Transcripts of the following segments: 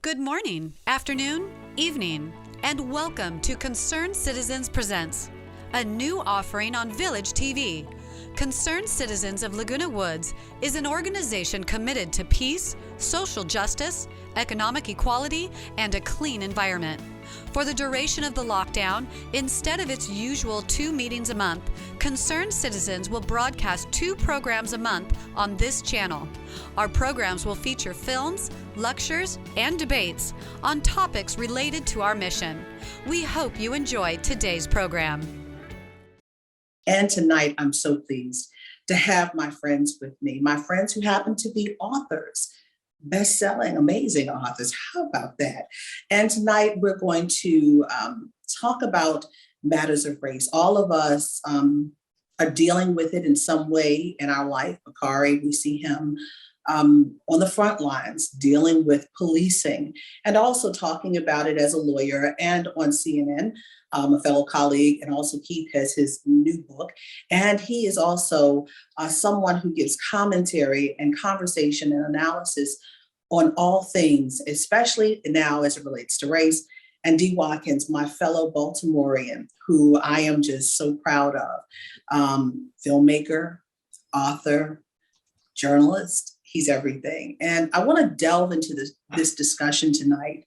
Good morning, afternoon, evening, and welcome to Concerned Citizens Presents, a new offering on Village TV. Concerned Citizens of Laguna Woods is an organization committed to peace, social justice, economic equality, and a clean environment. For the duration of the lockdown, instead of its usual 2 meetings a month, Concerned Citizens will broadcast 2 programs a month on this channel. Our programs will feature films, lectures, and debates on topics related to our mission. We hope you enjoy today's program. And tonight, I'm so pleased to have my friends with me, my friends who happen to be authors, best-selling, amazing authors. How about that? And tonight, we're going to talk about matters of race. All of us are dealing with it in some way in our life. Bakari, we see him on the front lines, dealing with policing, and also talking about it as a lawyer and on CNN. A fellow colleague, and also Keith has his new book. And he is also someone who gives commentary and conversation and analysis on all things, especially now as it relates to race. And Dee Watkins, my fellow Baltimorean, who I am just so proud of, filmmaker, author, journalist, he's everything. And I want to delve into this discussion tonight.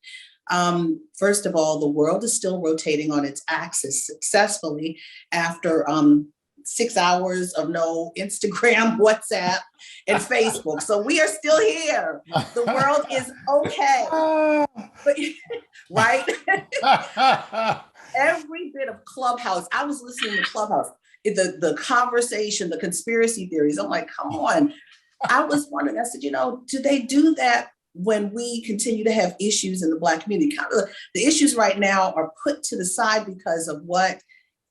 First of all, the world is still rotating on its axis successfully after 6 hours of no Instagram, WhatsApp, and Facebook. So we are still here. The world is okay. But, right? Every bit of Clubhouse, I was listening to Clubhouse, the conversation, the conspiracy theories. I'm like, come on. I was wondering, I said, do they do that when we continue to have issues in the Black community? Kind of the issues right now are put to the side because of what?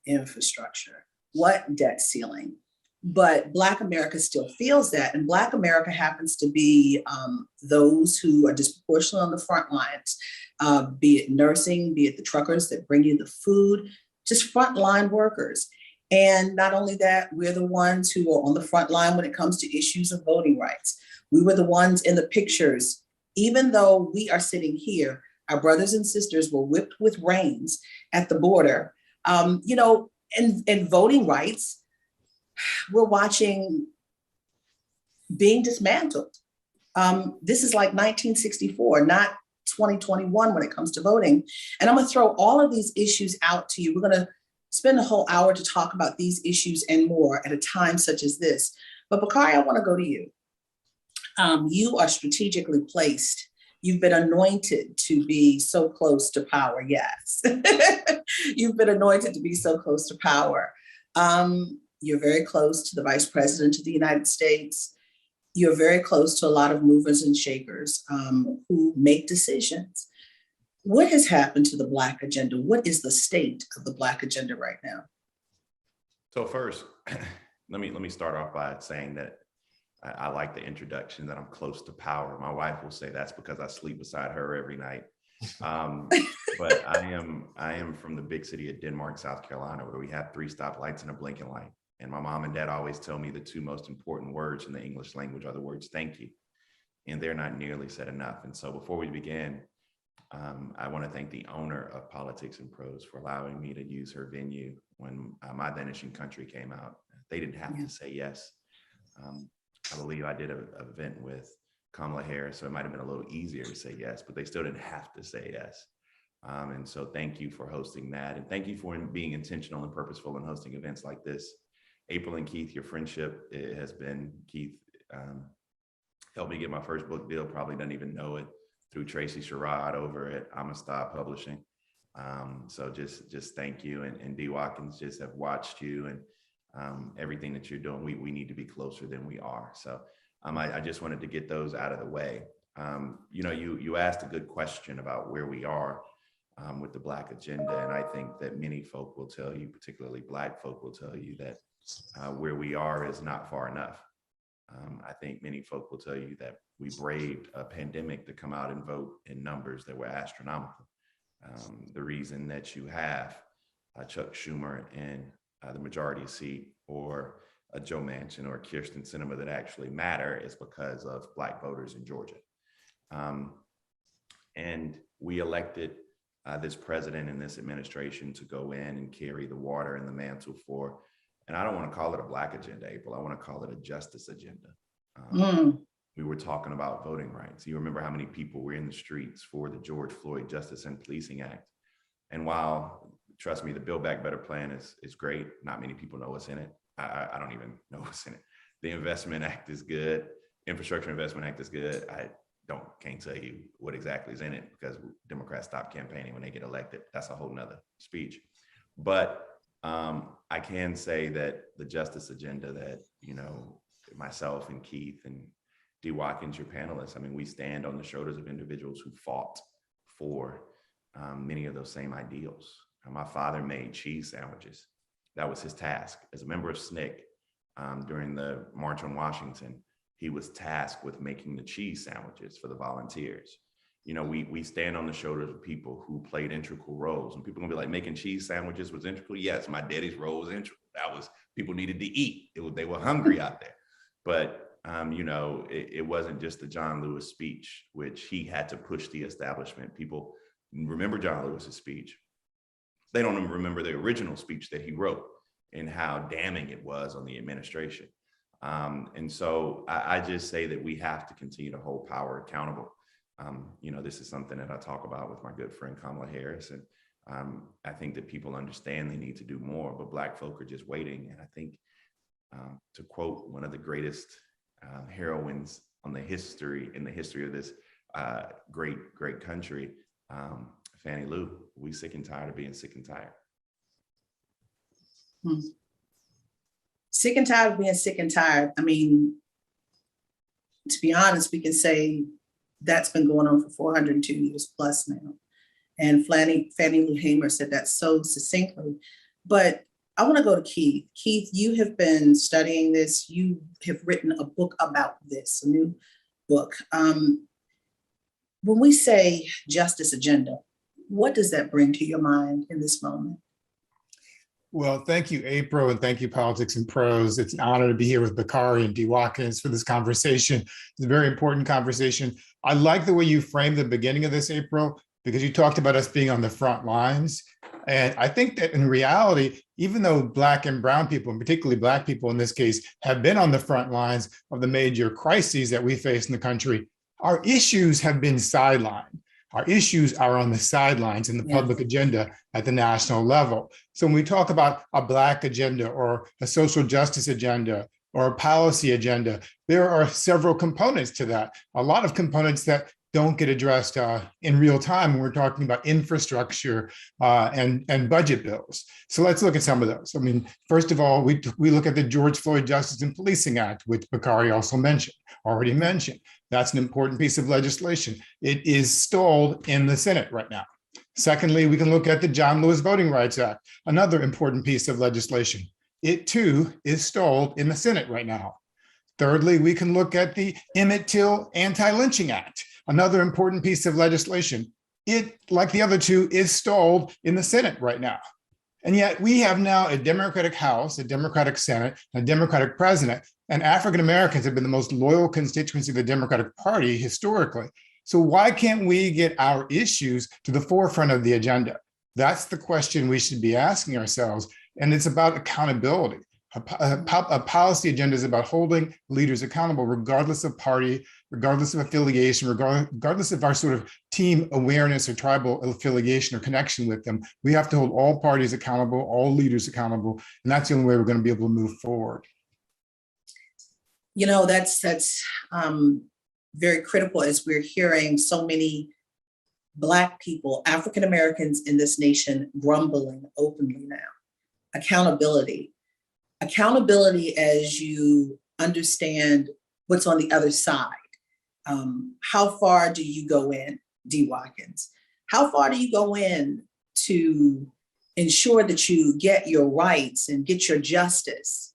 Infrastructure, what? Debt ceiling. But Black America still feels that. And Black America happens to be those who are disproportionately on the front lines, be it nursing, be it the truckers that bring you the food, just frontline workers. And not only that, we're the ones who are on the front line when it comes to issues of voting rights. We were the ones in the pictures. Even though we are sitting here, our brothers and sisters were whipped with reins at the border. And voting rights, we're watching being dismantled. This is like 1964, not 2021 when it comes to voting. And I'm going to throw all of these issues out to you. We're going to spend a whole hour to talk about these issues and more at a time such as this. But Bakari, I want to go to you. You are strategically placed. You've been anointed to be so close to power. Yes. You've been anointed to be so close to power. You're very close to the Vice President of the United States. You're very close to a lot of movers and shakers who make decisions. What has happened to the Black agenda? What is the state of the Black agenda right now? So first, let me start off by saying that I like the introduction that I'm close to power. My wife will say that's because I sleep beside her every night. But I am from the big city of Denmark, South Carolina, where we have 3 stoplights and a blinking light. And my mom and dad always tell me the 2 most important words in the English language are the words "thank you," and they're not nearly said enough. And so before we begin, I want to thank the owner of Politics and Prose for allowing me to use her venue when My Vanishing Country came out. They didn't have to say yes. I believe I did an event with Kamala Harris, so it might have been a little easier to say yes, but they still didn't have to say yes. And so thank you for hosting that. And thank you for being intentional and purposeful in hosting events like this. April and Keith, your friendship, it has been, Keith helped me get my first book deal, probably doesn't even know it, through Tracy Sherrod over at Amistad Publishing. So just thank you. And Dee Watkins, just have watched you and everything that you're doing. We need to be closer than we are. So I just wanted to get those out of the way. You asked a good question about where we are with the Black agenda. And I think that many folk will tell you, particularly Black folk will tell you that where we are is not far enough. I think many folk will tell you that we braved a pandemic to come out and vote in numbers that were astronomical. The reason that you have Chuck Schumer in the majority seat, or a Joe Manchin or a Kirsten Sinema that actually matter, is because of Black voters in Georgia. And we elected this president and this administration to go in and carry the water and the mantle for, and I don't want to call it a Black agenda, April, I want to call it a justice agenda. We were talking about voting rights. You remember how many people were in the streets for the George Floyd Justice and Policing Act. And while, trust me, the Build Back Better plan is great, not many people know what's in it. I don't even know what's in it. The Investment Act is good. Infrastructure Investment Act is good. Can't tell you what exactly is in it because Democrats stop campaigning when they get elected. That's a whole nother speech. But I can say that the justice agenda that, myself and Keith and D. Watkins, your panelists, I mean, we stand on the shoulders of individuals who fought for many of those same ideals. My father made cheese sandwiches. That was his task. As a member of SNCC during the March on Washington, he was tasked with making the cheese sandwiches for the volunteers. We stand on the shoulders of people who played integral roles. And people are gonna be like, making cheese sandwiches was integral. Yes, my daddy's role was integral. That was, people needed to eat. They were hungry out there. But it wasn't just the John Lewis speech, which he had to push the establishment. People remember John Lewis's speech. They don't even remember the original speech that he wrote and how damning it was on the administration. And so I just say that we have to continue to hold power accountable. This is something that I talk about with my good friend Kamala Harris. And I think that people understand they need to do more, but Black folk are just waiting. And I think, to quote one of the greatest heroines in the history of this great country, Fannie Lou, we sick and tired of being sick and tired. Sick and tired of being sick and tired. I mean, to be honest, we can say that's been going on for 402 years plus now. And Fannie Lou Hamer said that so succinctly. But I want to go to Keith. Keith, you have been studying this. You have written a book about this, a new book. When we say justice agenda, what does that bring to your mind in this moment? Well, thank you, April, and thank you, Politics and Prose. It's an honor to be here with Bakari and D. Watkins for this conversation. It's a very important conversation. I like the way you framed the beginning of this, April, because you talked about us being on the front lines. And I think that in reality, even though Black and brown people, and particularly Black people in this case, have been on the front lines of the major crises that we face in the country, our issues have been sidelined. Our issues are on the sidelines in the public agenda at the national level. So when we talk about a Black agenda or a social justice agenda or a policy agenda, there are several components to that. A lot of components that don't get addressed in real time when we're talking about infrastructure and budget bills. So let's look at some of those. I mean, first of all, we look at the George Floyd Justice and Policing Act, which Bakari also already mentioned. That's an important piece of legislation. It is stalled in the Senate right now. Secondly, we can look at the John Lewis Voting Rights Act, another important piece of legislation. It too is stalled in the Senate right now. Thirdly, we can look at the Emmett Till Anti-Lynching Act, another important piece of legislation. It, like the other two, is stalled in the Senate right now. And yet we have now a Democratic House, a Democratic Senate, a Democratic president, and African Americans have been the most loyal constituency of the Democratic Party historically. So why can't we get our issues to the forefront of the agenda? That's the question we should be asking ourselves. And it's about accountability. A policy agenda is about holding leaders accountable, regardless of party, regardless of affiliation, regardless of our sort of team awareness or tribal affiliation or connection with them. We have to hold all parties accountable, all leaders accountable, and that's the only way we're going to be able to move forward. You know, that's very critical as we're hearing so many Black people, African Americans in this nation grumbling openly now. Accountability as you understand what's on the other side. How far do you go in, D. Watkins? How far do you go in to ensure that you get your rights and get your justice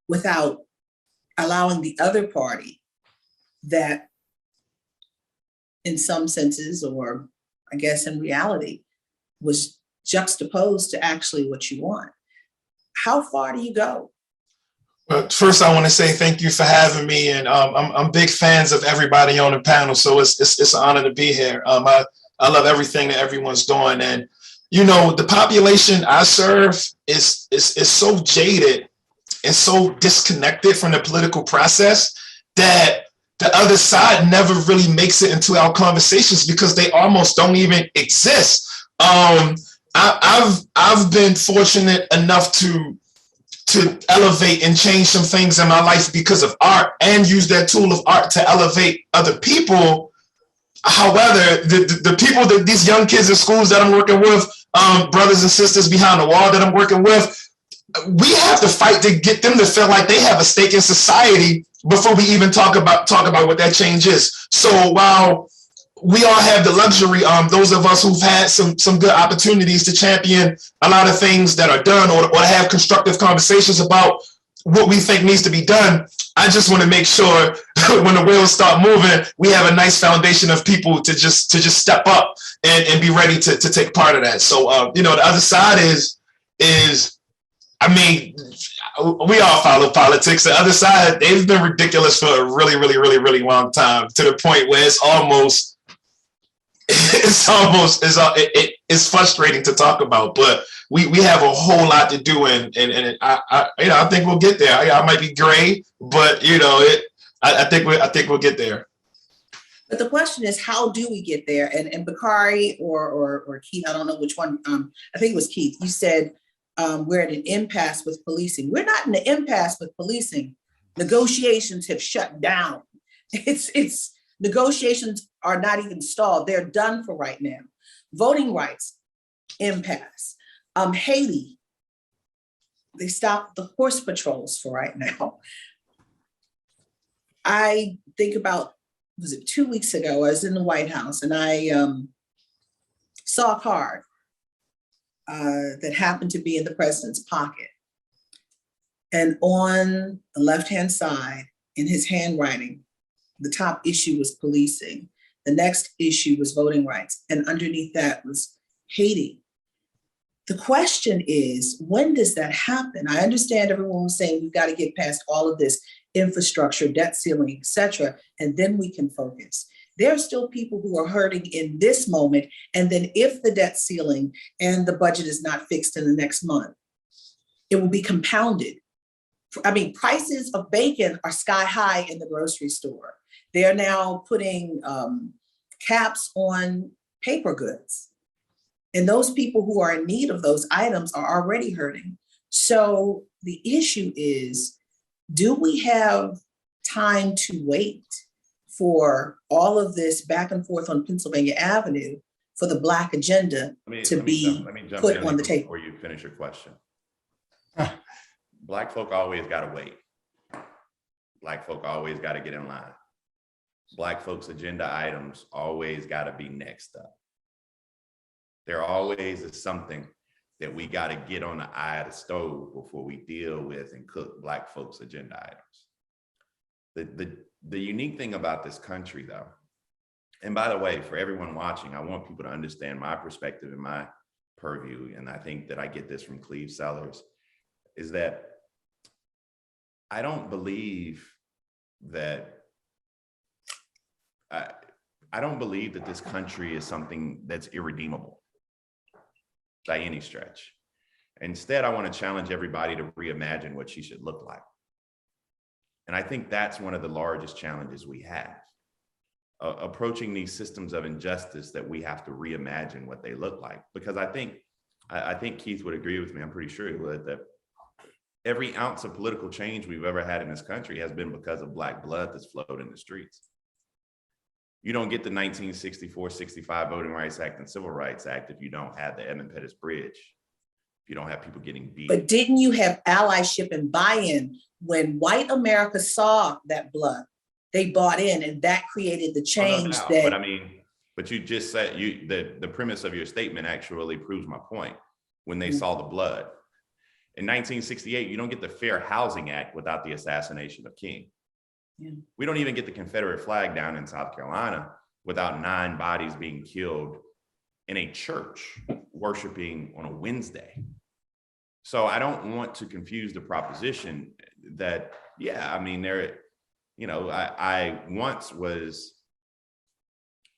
without allowing the other party that in some senses, or I guess in reality, was juxtaposed to actually what you want? How far do you go? First, I want to say thank you for having me, and I'm big fans of everybody on the panel, so it's an honor to be here. I love everything that everyone's doing, and the population I serve is so jaded and so disconnected from the political process that the other side never really makes it into our conversations because they almost don't even exist. I've been fortunate enough to elevate and change some things in my life because of art and use that tool of art to elevate other people. However, the people that these young kids in schools that I'm working with, brothers and sisters behind the wall that I'm working with, we have to fight to get them to feel like they have a stake in society before we even talk about what that change is. So while we all have the luxury, those of us who've had some good opportunities to champion a lot of things that are done or have constructive conversations about what we think needs to be done, I just want to make sure when the wheels start moving, we have a nice foundation of people to just step up and be ready to take part of that. So, the other side is, I mean, we all follow politics. The other side, they've been ridiculous for a really, really, really, really long time, to the point where it's frustrating to talk about, but we have a whole lot to do, and I think we'll get there. I might be gray, but I think we'll get there. But the question is, how do we get there? And Bakari or Keith, I don't know which one. I think it was Keith. You said we're at an impasse with policing. We're not in an impasse with policing. Negotiations have shut down. It's negotiations are not even stalled. They're done for right now. Voting rights, impasse. Haiti, they stopped the horse patrols for right now. I think about, was it 2 weeks ago, I was in the White House and I saw a card that happened to be in the president's pocket. And on the left-hand side, in his handwriting, the top issue was policing. The next issue was voting rights. And underneath that was Haiti. The question is, when does that happen? I understand everyone was saying we've got to get past all of this infrastructure, debt ceiling, et cetera, and then we can focus. There are still people who are hurting in this moment. And then if the debt ceiling and the budget is not fixed in the next month, it will be compounded. I mean, prices of bacon are sky high in the grocery store. They are now putting caps on paper goods. And those people who are in need of those items are already hurting. So the issue is, do we have time to wait for all of this back and forth on Pennsylvania Avenue for the Black agenda to be put on the table? Before you finish your question. Black folk always got to wait. Black folk always got to get in line. Black folks' agenda items always got to be next up. There always is something that we got to get on the eye of the stove before we deal with and cook Black folks' agenda items. The unique thing about this country, though, and by the way, for everyone watching, I want people to understand my perspective and my purview, and I think that I get this from Cleve Sellers, is that I don't believe that I don't believe that this country is something that's irredeemable by any stretch. Instead, I want to challenge everybody to reimagine what she should look like. And I think that's one of the largest challenges we have, approaching these systems of injustice that we have to reimagine what they look like. Because I think Keith would agree with me, I'm pretty sure he would, that every ounce of political change we've ever had in this country has been because of Black blood that's flowed in the streets. You don't get the 1964-65 Voting Rights Act and Civil Rights Act if you don't have the Edmund Pettus Bridge, if you don't have people getting beat. But didn't you have allyship and buy-in when white America saw that blood? They bought in, and that created the change. But you just said the premise of your statement actually proves my point. When they saw the blood. In 1968, you don't get the Fair Housing Act without the assassination of King. Yeah. We don't even get the Confederate flag down in South Carolina without 9 bodies being killed in a church worshiping on a Wednesday. So I don't want to confuse the proposition. that, yeah, I mean, I once was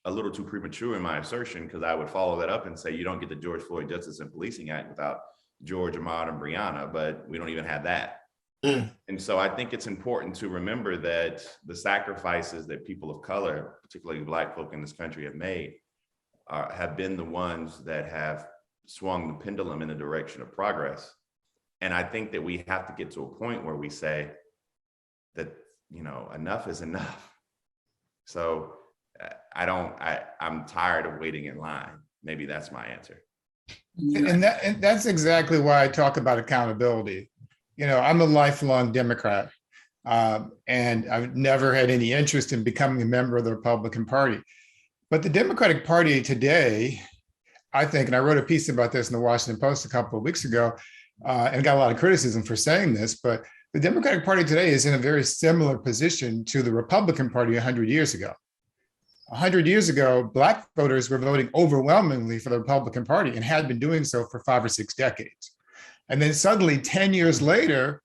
a little too premature in my assertion, because I would follow that up and say, you don't get the George Floyd Justice and Policing Act without George, Ahmaud, and Breonna, but we don't even have that. And so I think it's important to remember that the sacrifices that people of color, particularly Black folk in this country, have made have been the ones that have swung the pendulum in the direction of progress. And I think that we have to get to a point where we say that, enough is enough. So I'm tired of waiting in line. Maybe that's my answer. And that's exactly why I talk about accountability. I'm a lifelong Democrat, and I've never had any interest in becoming a member of the Republican Party. But the Democratic Party today, I think, and I wrote a piece about this in the Washington Post a couple of weeks ago, and got a lot of criticism for saying this, but the Democratic Party today is in a very similar position to the Republican Party 100 years ago. 100 years ago, Black voters were voting overwhelmingly for the Republican Party and had been doing so for 5 or 6 decades. And then suddenly 10 years later,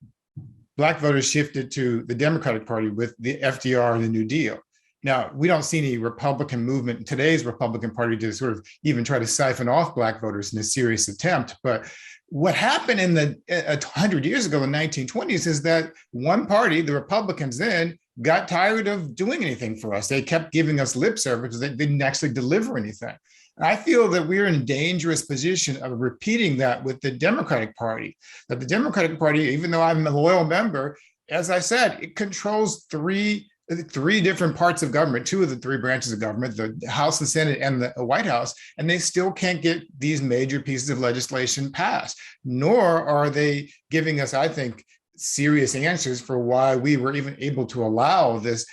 Black voters shifted to the Democratic Party with the FDR and the New Deal. Now, we don't see any Republican movement in today's Republican Party to sort of even try to siphon off Black voters in a serious attempt. But what happened in 100 years ago in the 1920s is that one party, the Republicans then, got tired of doing anything for us. They kept giving us lip service because they didn't actually deliver anything. And I feel that we're in a dangerous position of repeating that with the Democratic Party, that the Democratic Party, even though I'm a loyal member, as I said, it controls three different parts of government, 2 of the 3 branches of government, the House, the Senate, and the White House, and they still can't get these major pieces of legislation passed, nor are they giving us, I think, serious answers for why we were even able to allow this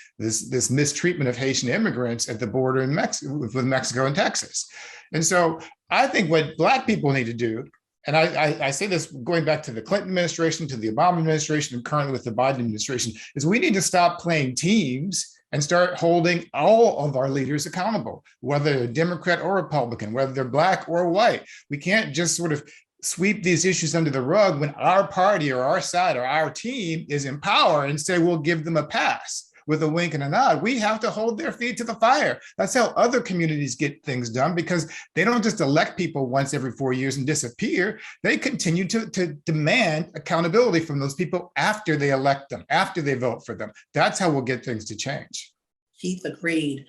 mistreatment of Haitian immigrants at the border in with Mexico and Texas. And so I think what Black people need to do, and I say this going back to the Clinton administration, to the Obama administration, and currently with the Biden administration, is we need to stop playing teams and start holding all of our leaders accountable, whether they're Democrat or Republican, whether they're Black or white. We can't just sort of sweep these issues under the rug when our party or our side or our team is in power and say we'll give them a pass with a wink and a nod. We have to hold their feet to the fire. That's how other communities get things done, because they don't just elect people once every 4 years and disappear. They continue to demand accountability from those people after they elect them, after they vote for them. That's how we'll get things to change. Keith, agreed.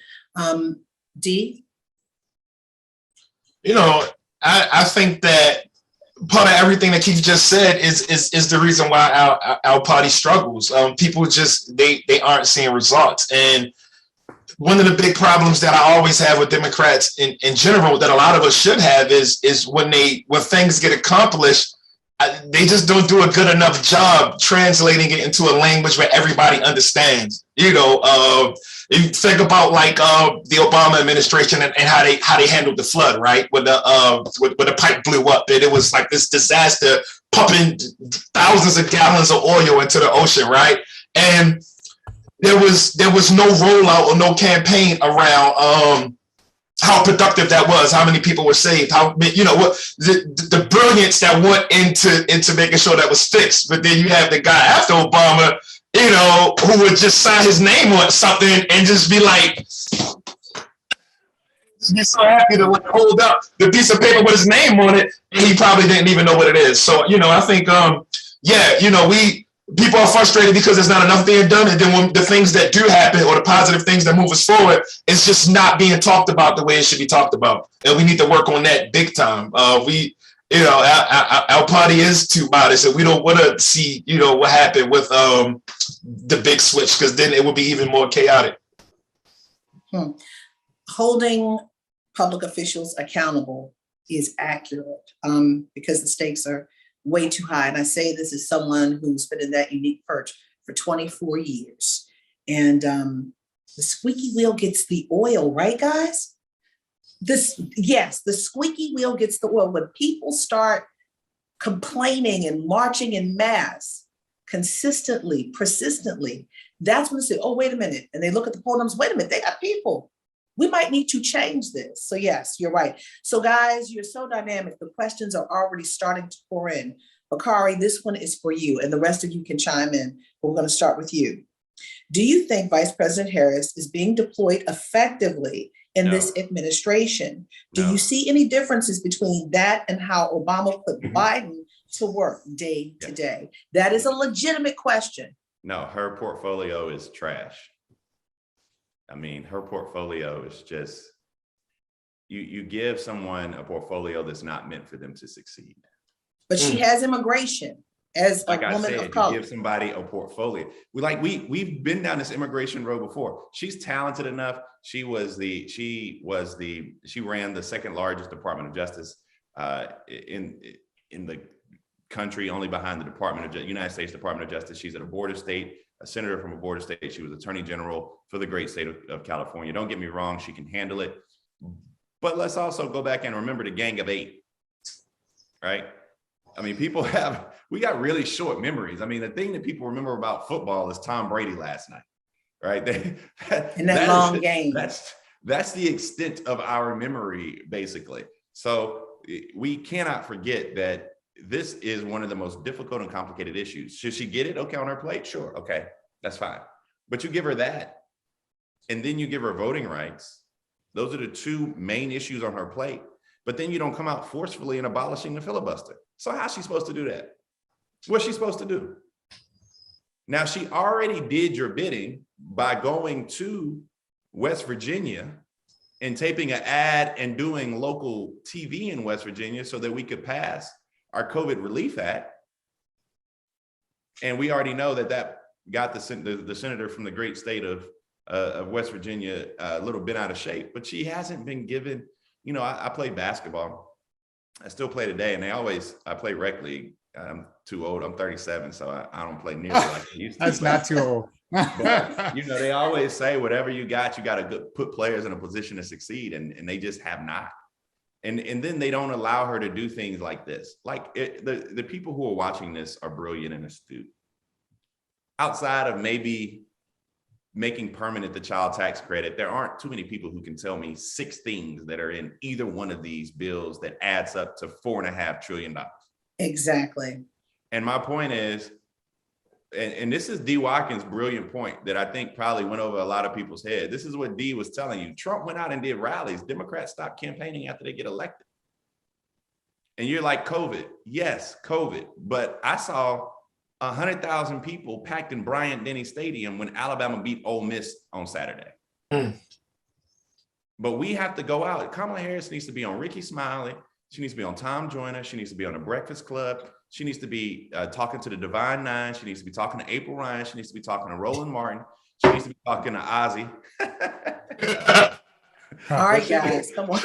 Dee? I think that part of everything that Keith just said is the reason why our party struggles. People just they aren't seeing results, and one of the big problems that I always have with Democrats in general, that a lot of us should have, is when things get accomplished, they just don't do a good enough job translating it into a language where everybody understands. You think about like the Obama administration and how they handled the flood, right? When the pipe blew up, and it was like this disaster, pumping thousands of gallons of oil into the ocean, right? And there was no rollout or no campaign around how productive that was, how many people were saved, what the brilliance that went into making sure that was fixed. But then you have the guy after Obama, who would just sign his name on something and just be like, be so happy to hold up the piece of paper with his name on it, and he probably didn't even know what it is. So, I think, people are frustrated because there's not enough being done, and then when the things that do happen, or the positive things that move us forward, it's just not being talked about the way it should be talked about, and we need to work on that big time. Our party is too modest, and we don't want to see, what happened with the big switch, because then it will be even more chaotic. Holding public officials accountable is accurate, because the stakes are way too high. And I say this as someone who's been in that unique perch for 24 years. And the squeaky wheel gets the oil, right, guys? The squeaky wheel gets the oil. When people start complaining and marching in mass consistently, persistently, that's when they say, oh, wait a minute. And they look at the poll numbers, wait a minute, they got people. We might need to change this. So yes, you're right. So guys, you're so dynamic. The questions are already starting to pour in. Bakari, this one is for you, and the rest of you can chime in. But we're going to start with you. Do you think Vice President Harris is being deployed effectively in No. this administration? Do No. you see any differences between that and how Obama put Biden to work day to day? That is a legitimate question. No, her portfolio is trash. I mean, her portfolio is just, you give someone a portfolio that's not meant for them to succeed. But she has immigration as a Like I woman said, of color. you give somebody a portfolio. We've been down this immigration road before. She's talented enough. She ran the second largest Department of Justice in the country, only behind the United States Department of Justice. She's at a border state, a senator from a border state. She was Attorney General for the great state of California. Don't get me wrong, she can handle it. But let's also go back and remember the Gang of Eight, right? I mean, we got really short memories. I mean, the thing that people remember about football is Tom Brady last night, right? In that long game. That's the extent of our memory, basically. So we cannot forget that this is one of the most difficult and complicated issues. Should she get it? Okay, on her plate? Sure, okay, that's fine. But you give her that, and then you give her voting rights. Those are the two main issues on her plate. But then you don't come out forcefully in abolishing the filibuster. So how's she supposed to do that? What's she supposed to do? Now, she already did your bidding by going to West Virginia and taping an ad and doing local TV in West Virginia so that we could pass our COVID Relief Act. And we already know that got the senator from the great state of West Virginia a little bit out of shape, but she hasn't been given, I played basketball. I still play today, and I play rec league. I'm too old. I'm 37, so I don't play nearly like I used to. That's not too old. But, they always say whatever you got to put players in a position to succeed, and they just have not. And then they don't allow her to do things like this. Like the people who are watching this are brilliant and astute. Outside of maybe making permanent the child tax credit, there aren't too many people who can tell me 6 things that are in either one of these bills that adds up to $4.5 trillion. Exactly. And my point is, and this is D. Watkins' brilliant point that I think probably went over a lot of people's head. This is what D was telling you. Trump went out and did rallies. Democrats stopped campaigning after they get elected. And you're like, COVID. Yes, COVID. But I saw 100,000 people packed in Bryant-Denny Stadium when Alabama beat Ole Miss on Saturday. But we have to go out. Kamala Harris needs to be on Ricky Smiley. She needs to be on Tom Joyner. She needs to be on The Breakfast Club. She needs to be talking to the Divine Nine. She needs to be talking to April Ryan. She needs to be talking to Roland Martin. She needs to be talking to Ozzy. All right, guys, come on.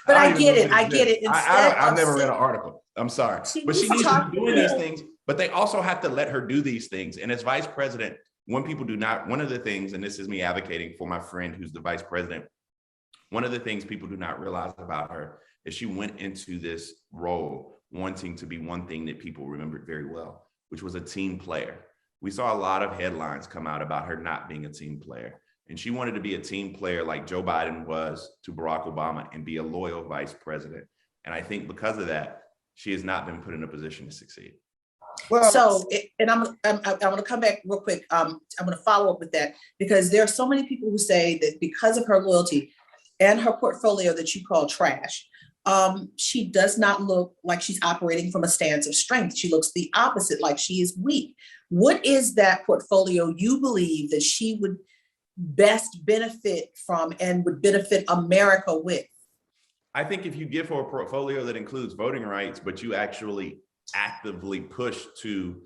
But I get it. I've never read an article. I'm sorry. But she needs to be doing these things, but they also have to let her do these things. And as vice president, one of the things, and this is me advocating for my friend who's the vice president, one of the things people do not realize about her is she went into this role wanting to be one thing that people remembered very well, which was a team player. We saw a lot of headlines come out about her not being a team player. And she wanted to be a team player like Joe Biden was to Barack Obama and be a loyal vice president. And I think because of that, she has not been put in a position to succeed. Well, so, and I'm going to come back real quick. I'm going to follow up with that because there are so many people who say that because of her loyalty and her portfolio that you call trash, she does not look like she's operating from a stance of strength. She looks the opposite, like she is weak. What is that portfolio you believe that she would best benefit from and would benefit America with? I think if you give her a portfolio that includes voting rights, but you actually actively push to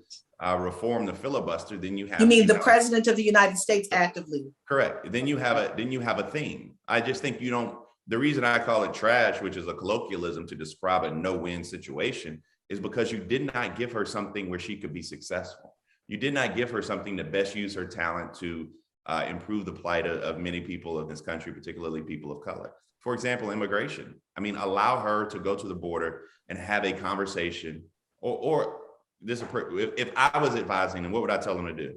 reform the filibuster, then you have. You mean the president of the United States actively? Correct. Then you have a theme. I just think you don't. The reason I call it trash, which is a colloquialism to describe a no-win situation, is because you did not give her something where she could be successful. You did not give her something to best use her talent to improve the plight of many people of this country, particularly people of color. For example, immigration. I mean, allow her to go to the border and have a conversation. Or this, if I was advising them, what would I tell them to do?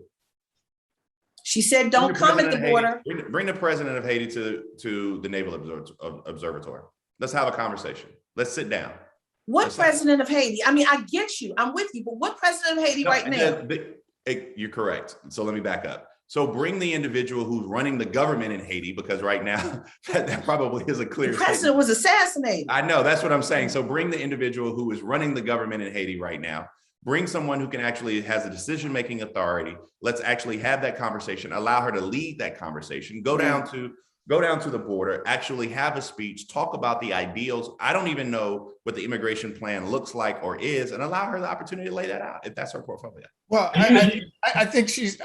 She said, "Don't come at the border." Bring the president of Haiti to the Naval Observatory. Let's have a conversation. Let's sit down. What president of Haiti? I mean, I get you. I'm with you, but what president of Haiti right now? You're correct. So let me back up. So bring the individual who's running the government in Haiti, because right now that probably is a clear The president statement. was assassinated. I know, that's what I'm saying. So bring the individual who is running the government in Haiti right now. Bring someone who can actually has a decision-making authority. Let's actually have that conversation. Allow her to lead that conversation. Go down to the border, actually have a speech, talk about the ideals. I don't even know what the immigration plan looks like or is, and allow her the opportunity to lay that out if that's her portfolio. Well, I think she's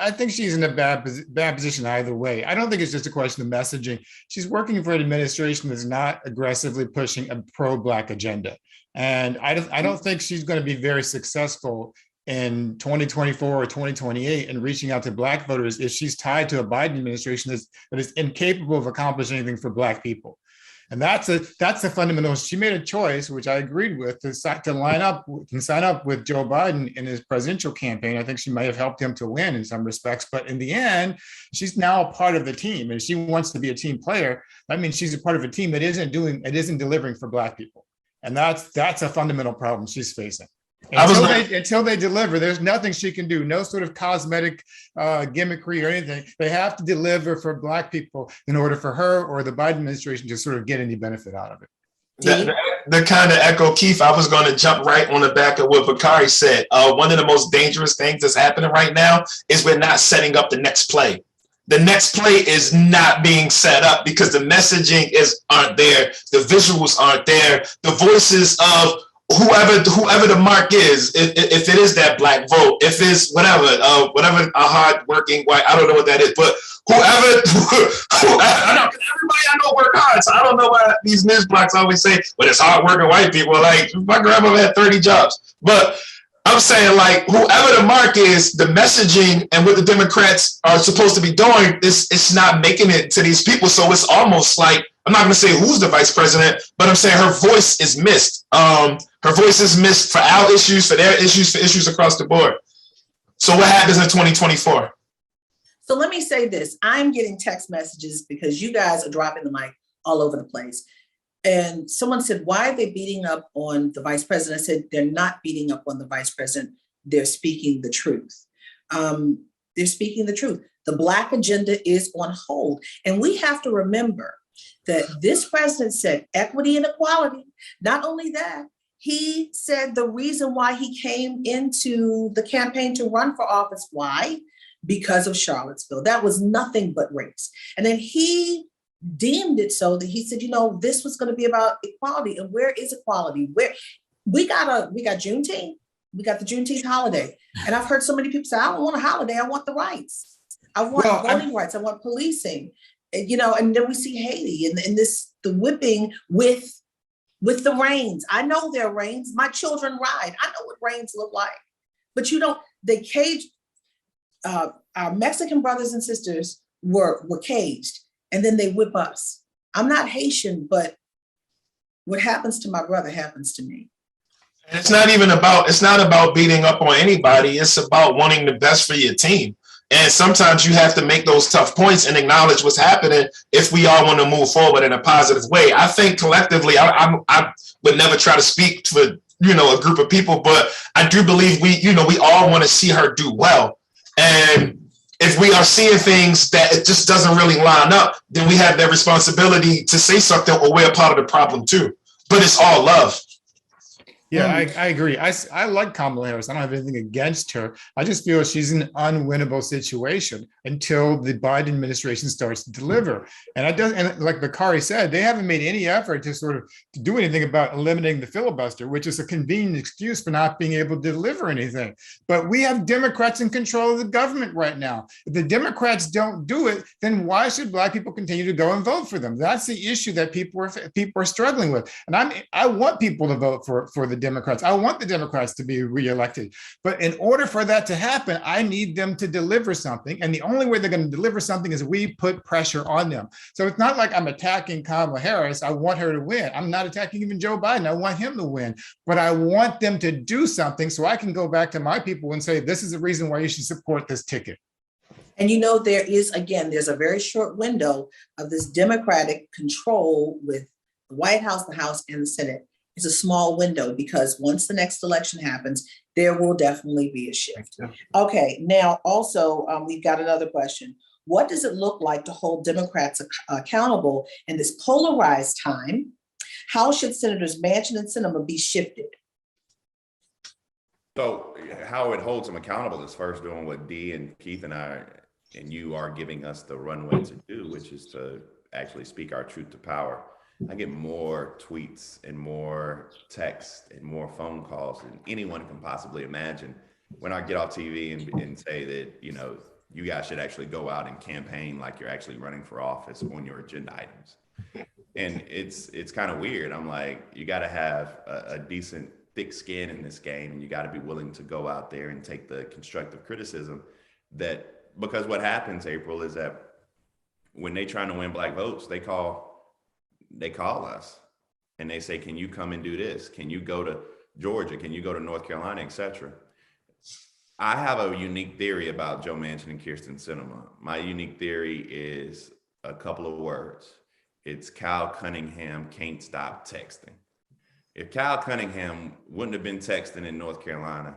in a bad position either way. I don't think it's just a question of messaging. She's working for an administration that's not aggressively pushing a pro-Black agenda. And I don't think she's going to be very successful in 2024 or 2028 in reaching out to Black voters if she's tied to a Biden administration that is incapable of accomplishing anything for Black people. And that's the fundamental. She made a choice, which I agreed with, to line up and sign up with Joe Biden in his presidential campaign. I think she might have helped him to win in some respects, but in the end, she's now a part of the team, and she wants to be a team player. That means she's a part of a team that isn't delivering for Black people, and that's a fundamental problem she's facing. Until they deliver, there's nothing she can do. No sort of cosmetic gimmickry or anything. They have to deliver for Black people in order for her or the Biden administration to sort of get any benefit out of it. The kind of echo, Keith, I was going to jump right on the back of what Bakari said. One of the most dangerous things that's happening right now is we're not setting up the next play. The next play is not being set up because the messaging aren't there. The visuals aren't there. The voices of whoever the mark is, if it is that Black vote, if it's whatever a hard working white, I don't know what that is, but whoever I know, everybody I know work hard, so I don't know why these news blocks always say, but it's hard working white people. Like my grandma had 30 jobs, but I'm saying like whoever the mark is, the messaging and what the Democrats are supposed to be doing it's not making it to these people. So it's almost like, I'm not going to say who's the vice president, but I'm saying her voice is missed. Her voice is missed for our issues, for their issues, for issues across the board. So what happens in 2024? So let me say this. I'm getting text messages because you guys are dropping the mic all over the place. And someone said, why are they beating up on the vice president? I said, they're not beating up on the vice president. They're speaking the truth. They're speaking the truth. The Black agenda is on hold. And we have to remember that this president said equity and equality. Not only that, he said the reason why he came into the campaign to run for office, why? Because of Charlottesville. That was nothing but race. And then he deemed it so that he said, this was going to be about equality. And where is equality? Where we got Juneteenth. We got the Juneteenth holiday. And I've heard so many people say, I don't want a holiday. I want the rights. I want voting rights. I want policing. And then we see Haiti and the whipping with the reins. I know there are reins. My children ride. I know what reins look like. But they caged, our Mexican brothers and sisters were caged, and then they whip us. I'm not Haitian, but what happens to my brother happens to me. And it's not about beating up on anybody. It's about wanting the best for your team. And sometimes you have to make those tough points and acknowledge what's happening if we all want to move forward in a positive way. I think collectively, I would never try to speak for, a group of people, but I do believe we all want to see her do well. And if we are seeing things that it just doesn't really line up, then we have that responsibility to say something, or we're a part of the problem too. But it's all love. Yeah, I agree. I like Kamala Harris. I don't have anything against her. I just feel she's an unwinnable situation until the Biden administration starts to deliver. And like Bakari said, they haven't made any effort to sort of do anything about eliminating the filibuster, which is a convenient excuse for not being able to deliver anything. But we have Democrats in control of the government right now. If the Democrats don't do it, then why should Black people continue to go and vote for them? That's the issue that people are struggling with. And I want people to vote for the Democrats. I want the Democrats to be reelected. But in order for that to happen, I need them to deliver something. And the only way they're going to deliver something is we put pressure on them. So it's not like I'm attacking Kamala Harris. I want her to win. I'm not attacking even Joe Biden. I want him to win. But I want them to do something so I can go back to my people and say, this is the reason why you should support this ticket. And there's a very short window of this Democratic control with the White House, the House, and the Senate is a small window, because once the next election happens, there will definitely be a shift. Okay, now also, we've got another question. What does it look like to hold Democrats accountable in this polarized time? How should Senators Manchin and Sinema be shifted? So how it holds them accountable is first doing what Dee and Keith and I and you are giving us the runway to do, which is to actually speak our truth to power. I get more tweets and more texts and more phone calls than anyone can possibly imagine when I get off TV and say that, you know, you guys should actually go out and campaign like you're actually running for office on your agenda items. And it's kind of weird. I'm like, you got to have a decent thick skin in this game, and you got to be willing to go out there and take the constructive criticism because what happens, April, is that when they trying to win Black votes, they call us and they say, can you come and do this? Can you go to Georgia? Can you go to North Carolina, etc.? I have a unique theory about Joe Manchin and Kyrsten Sinema. My unique theory is a couple of words. It's Kyle Cunningham can't stop texting. If Kyle Cunningham wouldn't have been texting in North Carolina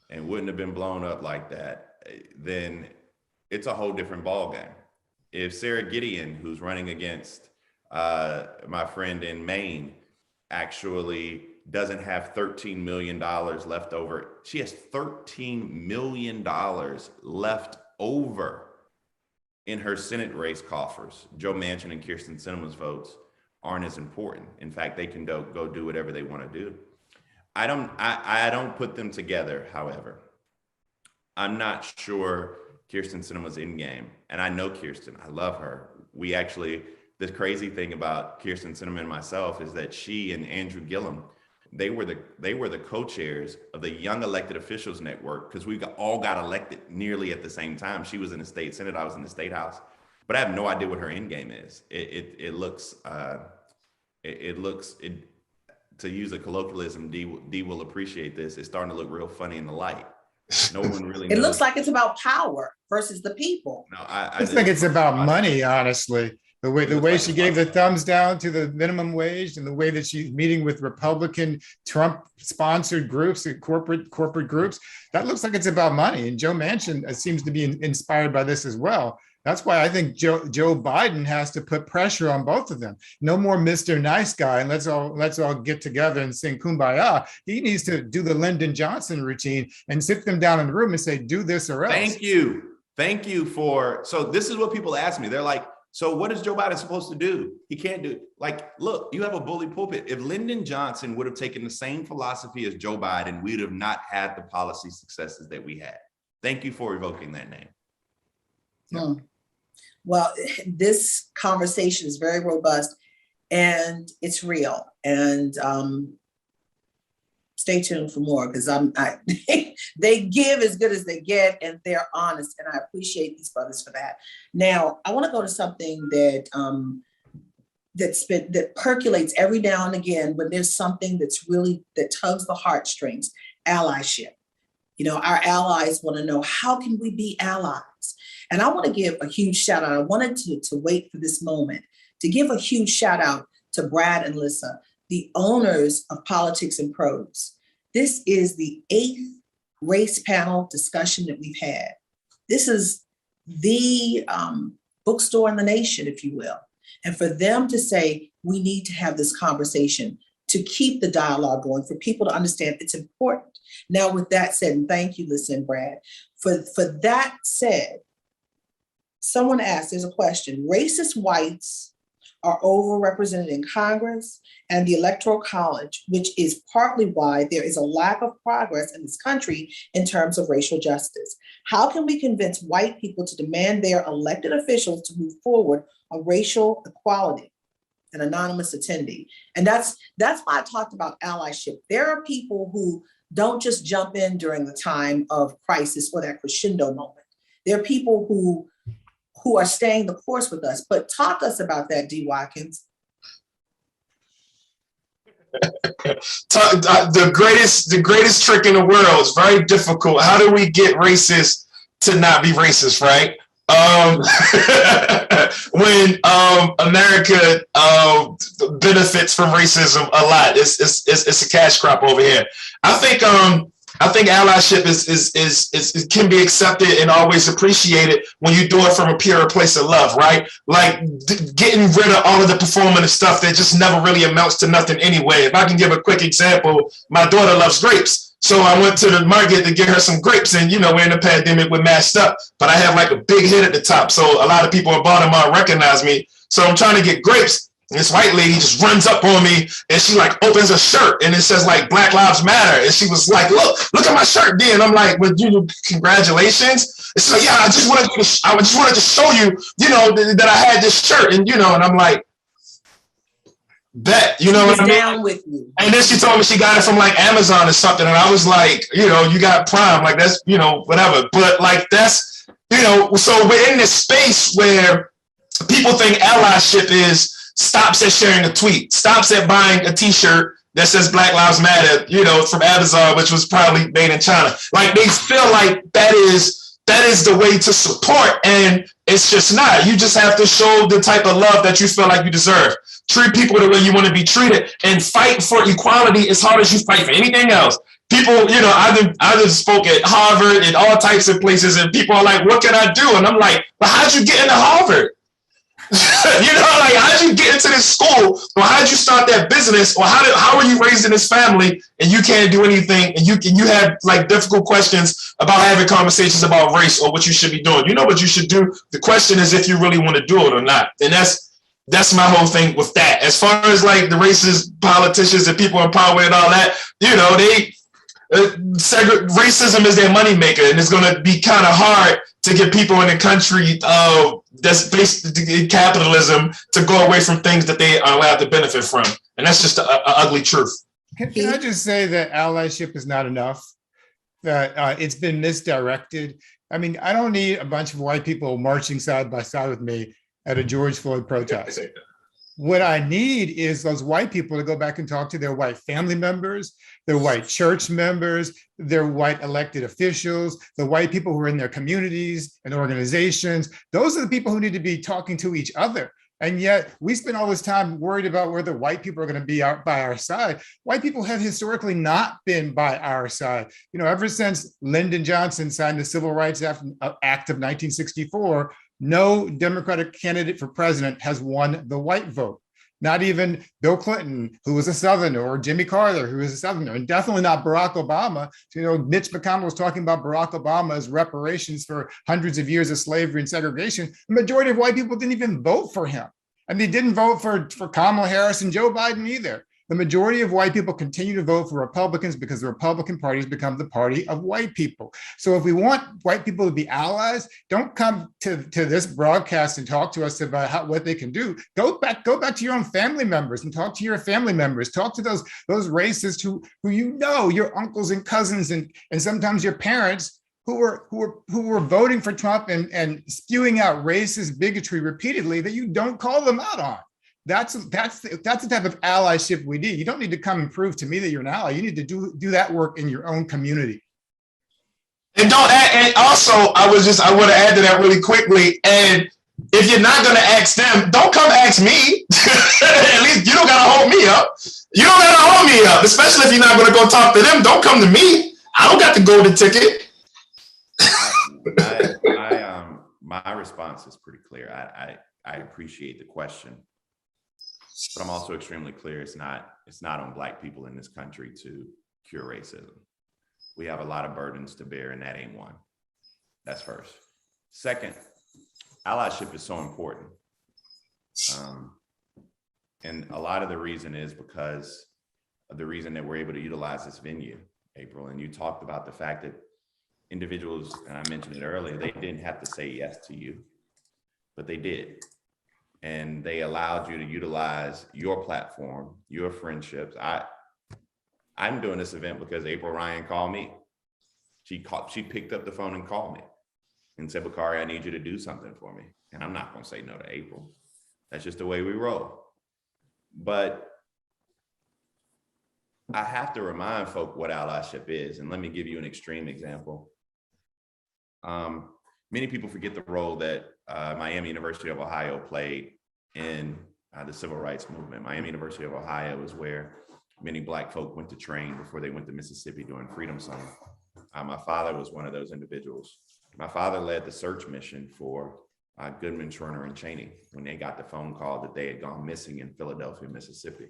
and wouldn't have been blown up like that, then it's a whole different ballgame. If Sarah Gideon, who's running against my friend in Maine, actually doesn't have $13 million left over. She has $13 million left over in her Senate race coffers. Joe Manchin and Kyrsten Sinema's votes aren't as important. In fact, they can go do whatever they want to do. I don't put them together, however. I'm not sure Kyrsten Sinema's in game. And I know Kyrsten, I love her. The crazy thing about Kyrsten Sinema and myself is that she and Andrew Gillum, they were the co-chairs of the Young Elected Officials Network, because we all got elected nearly at the same time. She was in the state Senate, I was in the state house, but I have no idea what her end game is. It looks, to use a colloquialism, Dee will appreciate this, it's starting to look real funny in the light. No one really knows. It looks like it's about power versus the people. No, I think it's about money, honestly. The way she gave the thumbs down to the minimum wage, and the way that she's meeting with Republican Trump-sponsored groups and corporate groups, that looks like it's about money. And Joe Manchin seems to be inspired by this as well. That's why I think Joe Biden has to put pressure on both of them. No more Mr. Nice Guy and let's all get together and sing Kumbaya. He needs to do the Lyndon Johnson routine and sit them down in the room and say, do this or else. Thank you so this is what people ask me. They're like, so what is Joe Biden supposed to do? He can't do it. Like, look, you have a bully pulpit. If Lyndon Johnson would have taken the same philosophy as Joe Biden, we'd have not had the policy successes that we had. Thank you for evoking that name. Yeah. Well, this conversation is very robust and it's real. And stay tuned for more, because they give as good as they get, and they're honest, and I appreciate these brothers for that. Now, I want to go to something that that percolates every now and again when there's something that tugs the heartstrings: allyship. You know, our allies want to know, how can we be allies? And I want to give a huge shout out. I wanted to wait for this moment to give a huge shout out to Brad and Lissa, the owners of Politics and Prose. This is the 8th race panel discussion that we've had. This is the bookstore in the nation, if you will. And for them to say, we need to have this conversation to keep the dialogue going, for people to understand it's important. Now, with that said, and thank you, Lissa and Brad, for that said, someone asked, there's a question: racist whites are overrepresented in Congress and the Electoral College, which is partly why there is a lack of progress in this country in terms of racial justice. How can we convince white people to demand their elected officials to move forward on racial equality? An anonymous attendee. And that's why I talked about allyship. There are people who don't just jump in during the time of crisis or that crescendo moment. There are people who are staying the course with us. But talk to us about that, D. Watkins. The greatest trick in the world is very difficult. How do we get racists to not be racist, right? when America benefits from racism a lot. It's a cash crop over here. I think allyship is can be accepted and always appreciated when you do it from a pure place of love, right? Like getting rid of all of the performative stuff that just never really amounts to nothing anyway. If I can give a quick example, my daughter loves grapes. So I went to the market to get her some grapes, and we're in the pandemic, we're masked up, but I have like a big hit at the top. So a lot of people in Baltimore recognize me. So I'm trying to get grapes. And this white lady just runs up on me and she like opens a shirt and it says like Black Lives Matter. And she was like, look at my shirt, D. And I'm like, well, congratulations. It's like, yeah, I just wanted to show you, that I had this shirt. And, and I'm like, bet, what I mean? Down with you. And then she told me she got it from like Amazon or something. And I was like, you got Prime, like that's, whatever. But like that's, so we're in this space where people think allyship stops at sharing a tweet, stops at buying a t-shirt that says Black Lives Matter, from Amazon, which was probably made in China. Like they feel like that is the way to support. And it's just not. You just have to show the type of love that you feel like you deserve. Treat people the way you want to be treated and fight for equality as hard as you fight for anything else. People, I've spoke at Harvard and all types of places, and people are like, what can I do? And I'm like, but how'd you get into Harvard? Like how'd you get into this school, or how'd you start that business, or how are you raised in this family and you can't do anything, and you have like difficult questions about having conversations about race or what you should be doing. You know what you should do. The question is if you really want to do it or not. And that's my whole thing with that. As far as like the racist politicians and people in power and all that, racism is their moneymaker, and it's going to be kind of hard to get people in the country that's based in capitalism to go away from things that they are allowed to benefit from. And that's just an ugly truth. Can I just say that allyship is not enough, that it's been misdirected? I mean, I don't need a bunch of white people marching side by side with me at a George Floyd protest. What I need is those white people to go back and talk to their white family members, their white church members, their white elected officials, the white people who are in their communities and organizations. Those are the people who need to be talking to each other. And yet we spend all this time worried about whether white people are going to be out by our side. White people have historically not been by our side. Ever since Lyndon Johnson signed the Civil Rights Act of 1964, no Democratic candidate for president has won the white vote. Not even Bill Clinton, who was a Southerner, or Jimmy Carter, who was a Southerner, and definitely not Barack Obama. Mitch McConnell was talking about Barack Obama as reparations for hundreds of years of slavery and segregation. The majority of white people didn't even vote for him. And they didn't vote for Kamala Harris and Joe Biden either. The majority of white people continue to vote for Republicans because the Republican Party has become the party of white people. So if we want white people to be allies, don't come to this broadcast and talk to us about what they can do. Go back to your own family members and talk to your family members. Talk to those racists who your uncles and cousins and sometimes your parents who were voting for Trump and spewing out racist bigotry repeatedly that you don't call them out on. That's the type of allyship we need. You don't need to come and prove to me that you're an ally. You need to do that work in your own community. And also, I want to add to that really quickly. And if you're not going to ask them, don't come ask me. At least you don't got to hold me up. You don't got to hold me up, especially if you're not going to go talk to them. Don't come to me. I don't got the golden ticket. My response is pretty clear. I appreciate the question. But I'm also extremely clear it's not on Black people in this country to cure racism. We have a lot of burdens to bear, and that ain't one. That's first. Second, allyship is so important. And a lot of the reason is because of the reason that we're able to utilize this venue, April. And you talked about the fact that individuals, and I mentioned it earlier, they didn't have to say yes to you, but they did. And they allowed you to utilize your platform, your friendships. I'm doing this event because April Ryan called me. She picked up the phone and called me and said, Bakari, I need you to do something for me. And I'm not going to say no to April. That's just the way we roll. But I have to remind folk what allyship is. And let me give you an extreme example. many people forget the role that Miami University of Ohio played in the civil rights movement. Miami University of Ohio is where many Black folk went to train before they went to Mississippi during Freedom Summer. My father was one of those individuals. My father led the search mission for Goodman, Schwerner, and Cheney when they got the phone call that they had gone missing in Philadelphia, Mississippi.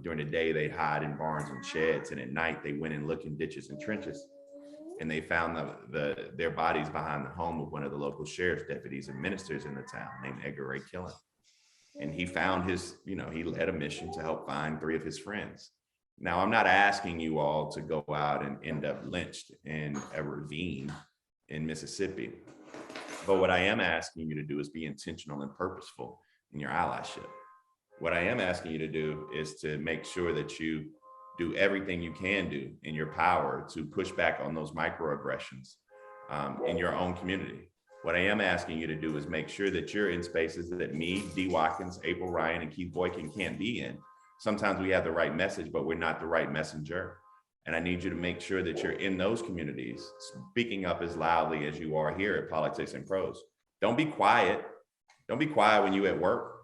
During the day, they'd hide in barns and sheds, and at night, they went and looked in ditches and trenches. And they found their bodies behind the home of one of the local sheriff's deputies and ministers in the town named Edgar Ray Killen. And he found he led a mission to help find 3 of his friends. Now, I'm not asking you all to go out and end up lynched in a ravine in Mississippi. But what I am asking you to do is be intentional and purposeful in your allyship. What I am asking you to do is to make sure that you do everything you can do in your power to push back on those microaggressions in your own community. What I am asking you to do is make sure that you're in spaces that me, Dee Watkins, April Ryan, and Keith Boykin can't be in. Sometimes we have the right message, but we're not the right messenger. And I need you to make sure that you're in those communities, speaking up as loudly as you are here at Politics and Prose. Don't be quiet. Don't be quiet when you're at work,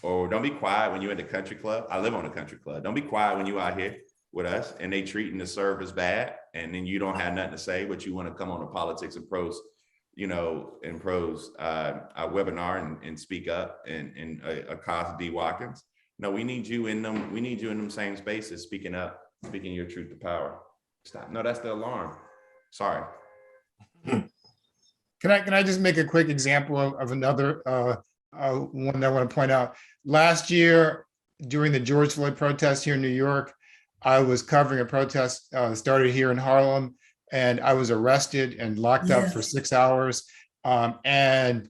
or don't be quiet when you're at the country club. I live on a country club. Don't be quiet when you're out here with us and they treating the servers bad, and then you don't have nothing to say, but you want to come on to Politics and Prose, in Prose webinar and speak up and accost Dee Watkins. No, we need you in them. We need you in them same spaces, speaking up, speaking your truth to power. Stop. No, that's the alarm. Sorry. Can I just make a quick example of another one that I want to point out? Last year, during the George Floyd protest here in New York, I was covering a protest started here in Harlem, and I was arrested and locked up for 6 hours. And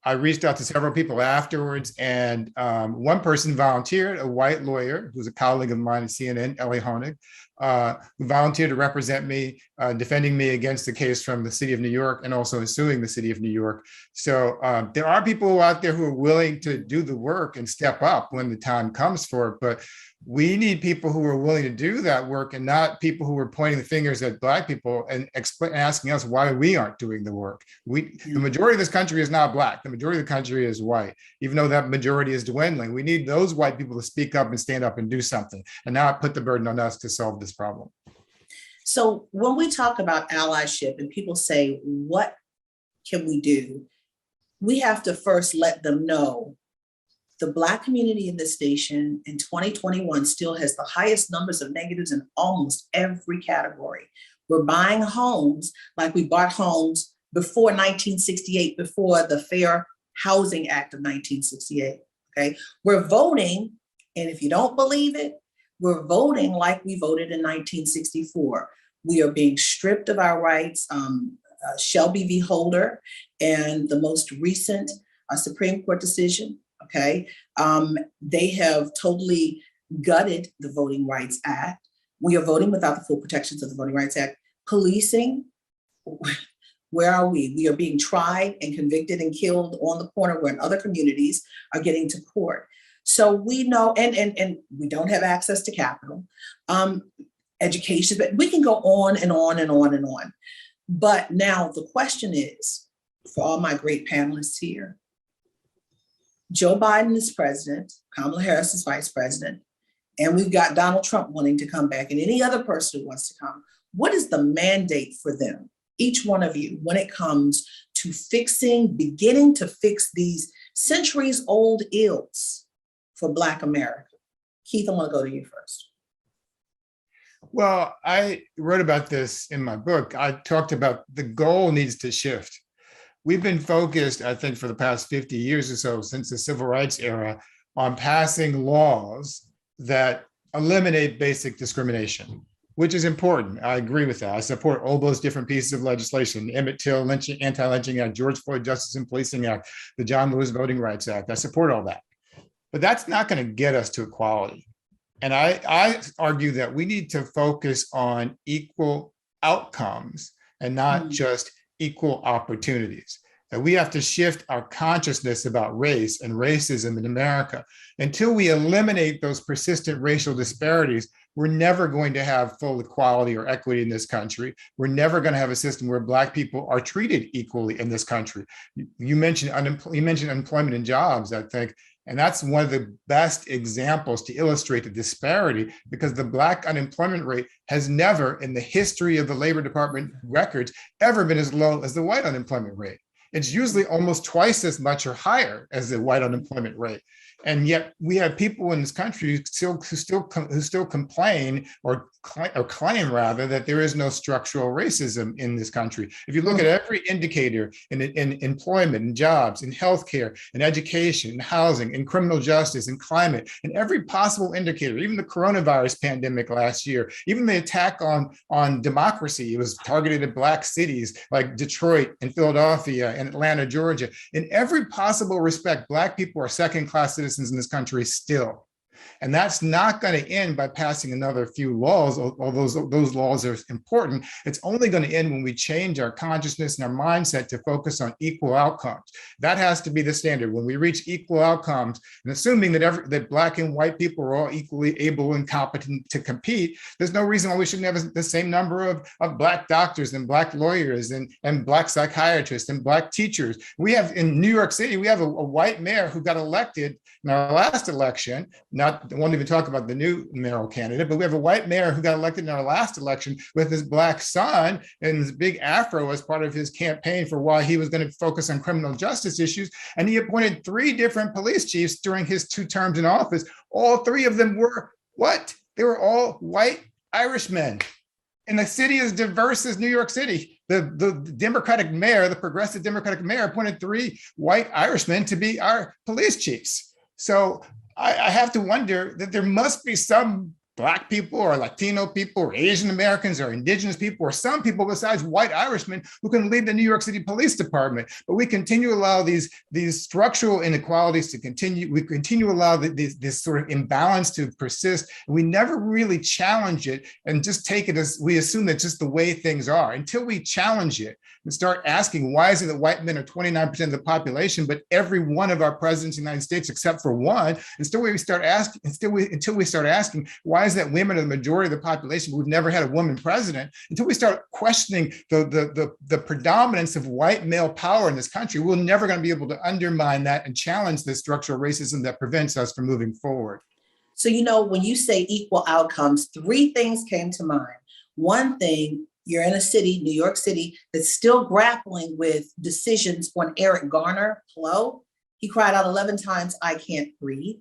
I reached out to several people afterwards, and one person volunteered, a white lawyer who's a colleague of mine at CNN, Ellie Honig, who volunteered to represent me, defending me against the case from the city of New York and also suing the city of New York. So there are people out there who are willing to do the work and step up when the time comes for it, but we need people who are willing to do that work and not people who are pointing the fingers at Black people and asking us why we aren't doing the work. The majority of this country is not Black. The majority of the country is white, even though that majority is dwindling. We need those white people to speak up and stand up and do something, and not put the burden on us to solve this problem. So when we talk about allyship and people say, what can we do? We have to first let them know the Black community in this station in 2021 still has the highest numbers of negatives in almost every category. We're buying homes like we bought homes before 1968, before the Fair Housing Act of 1968, okay? We're voting, and if you don't believe it, we're voting like we voted in 1964. We are being stripped of our rights. Shelby v. Holder and the most recent Supreme Court decision, okay? They have totally gutted the Voting Rights Act. We are voting without the full protections of the Voting Rights Act. Policing, where are we? We are being tried and convicted and killed on the corner where other communities are getting to court. So we know, and we don't have access to capital, education, but we can go on and on and on and on. But now the question is, for all my great panelists here, Joe Biden is president, Kamala Harris is vice president, and we've got Donald Trump wanting to come back and any other person who wants to come. What is the mandate for them, each one of you, when it comes to beginning to fix these centuries old ills for Black America? Keith, I want to go to you first. Well, I wrote about this in my book. I talked about the goal needs to shift. We've been focused, I think, for the past 50 years or so, since the civil rights era, on passing laws that eliminate basic discrimination, which is important. I agree with that. I support all those different pieces of legislation: Emmett Till, Anti-Lynching Act, George Floyd Justice and Policing Act, the John Lewis Voting Rights Act. I support all that. But that's not going to get us to equality. And I argue that we need to focus on equal outcomes and not just equal opportunities. That we have to shift our consciousness about race and racism in America. Until we eliminate those persistent racial disparities, we're never going to have full equality or equity in this country. We're never going to have a system where Black people are treated equally in this country. You mentioned unemployment and jobs, I think, and that's one of the best examples to illustrate the disparity, because the Black unemployment rate has never in the history of the Labor Department records ever been as low as the white unemployment rate. It's usually almost twice as much or higher as the white unemployment rate. And yet we have people in this country who still complain or claim rather that there is no structural racism in this country. If you look at every indicator in employment and jobs, in healthcare, in education, in housing, in criminal justice, in climate, in every possible indicator, even the coronavirus pandemic last year, even the attack on democracy, it was targeted at Black cities like Detroit and Philadelphia and Atlanta, Georgia. In every possible respect, Black people are second-class citizens in this country still. And that's not going to end by passing another few laws, although those laws are important. It's only going to end when we change our consciousness and our mindset to focus on equal outcomes. That has to be the standard. When we reach equal outcomes, and assuming that Black and white people are all equally able and competent to compete, there's no reason why we shouldn't have the same number of Black doctors and Black lawyers and Black psychiatrists and Black teachers. We have in New York City, we have a white mayor who got elected in our last election. I won't even talk about the new mayoral candidate, but we have a white mayor who got elected in our last election with his Black son and his big afro as part of his campaign for why he was going to focus on criminal justice issues. And he appointed 3 different police chiefs during his 2 terms in office. All 3 of them were what? They were all white Irishmen. And the city is diverse as New York City. The Democratic mayor, the progressive Democratic mayor, appointed 3 white Irishmen to be our police chiefs. So I have to wonder that there must be some Black people or Latino people or Asian Americans or Indigenous people or some people besides white Irishmen who can lead the New York City Police Department. But we continue to allow these structural inequalities to continue. We continue to allow this sort of imbalance to persist. And we never really challenge it and just take it as we assume that's just the way things are. Until we challenge it and start asking, why is it that white men are 29% of the population, but every one of our presidents in the United States, except for one, until we start asking, why is that women are the majority of the population? We've never had a woman president. Until we start questioning the predominance of white male power in this country, we're never going to be able to undermine that and challenge the structural racism that prevents us from moving forward. So, when you say equal outcomes, 3 things came to mind. One thing, you're in a city, New York City, that's still grappling with decisions on Eric Garner, Flo. He cried out 11 times, "I can't breathe."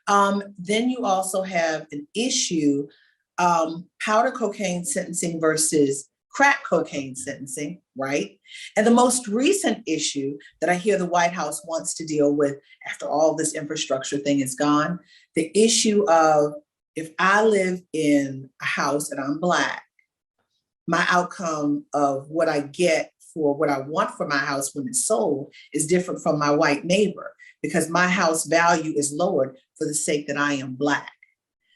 Then you also have an issue, powder cocaine sentencing versus crack cocaine sentencing, right? And the most recent issue that I hear the White House wants to deal with after all this infrastructure thing is gone, the issue of if I live in a house and I'm Black, my outcome of what I get for what I want for my house when it's sold is different from my white neighbor, because my house value is lowered for the sake that I am Black.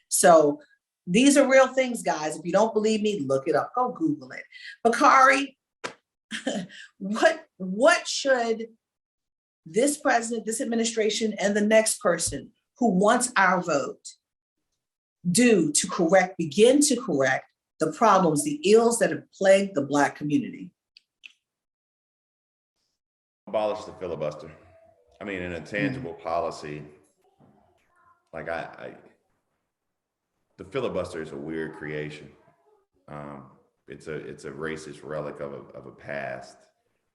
So these are real things, guys. If you don't believe me, look it up. Go Google it. Bakari, what should this president, this administration, and the next person who wants our vote do to begin to correct the problems, the ills that have plagued the Black community? Abolish the filibuster. I mean, in a tangible policy, like the filibuster is a weird creation. It's a racist relic of a past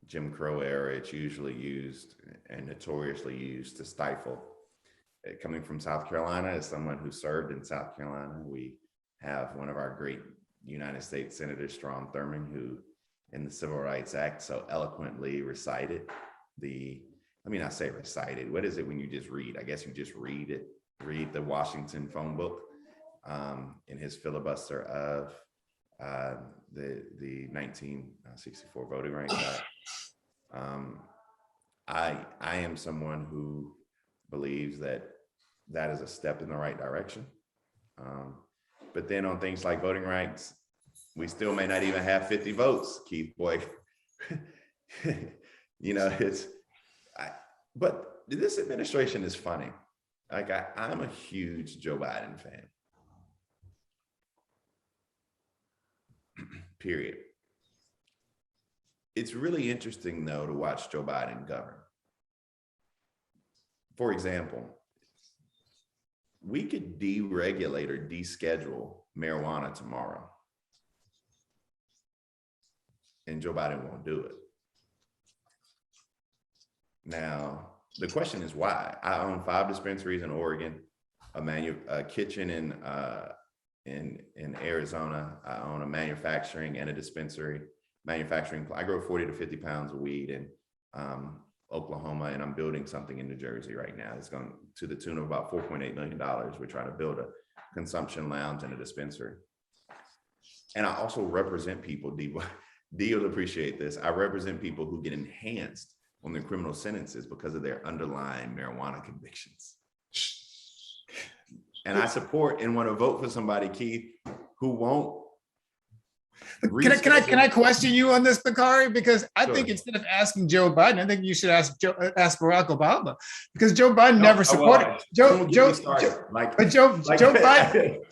Jim Crow era. It's usually used and notoriously used to stifle. Coming from South Carolina, as someone who served in South Carolina, we have one of our great United States Senators, Strom Thurmond, who in the Civil Rights Act so eloquently recited I say recited, what is it when you just read? I guess you just read the Washington phone book in his filibuster of the 1964 Voting Rights Act. I am someone who believes that is a step in the right direction. But then on things like voting rights, we still may not even have 50 votes, Keith Boy. But this administration is funny. Like I'm a huge Joe Biden fan. period. It's really interesting, though, to watch Joe Biden govern. For example, we could deregulate or deschedule marijuana tomorrow, and Joe Biden won't do it. Now, the question is why? I own 5 dispensaries in Oregon, a kitchen in Arizona. I own a manufacturing and a dispensary. I grow 40 to 50 pounds of weed in Oklahoma, and I'm building something in New Jersey right now. It's going to the tune of about $4.8 million. We're trying to build a consumption lounge and a dispensary. And I also represent people, Dee will appreciate this. I represent people who get enhanced on their criminal sentences because of their underlying marijuana convictions. And I support and want to vote for somebody, Keith, who won't. Can I question you on this, Bakari? Because I Sure. think instead of asking Joe Biden, I think you should ask Barack Obama, because Joe Biden never supported Joe Biden.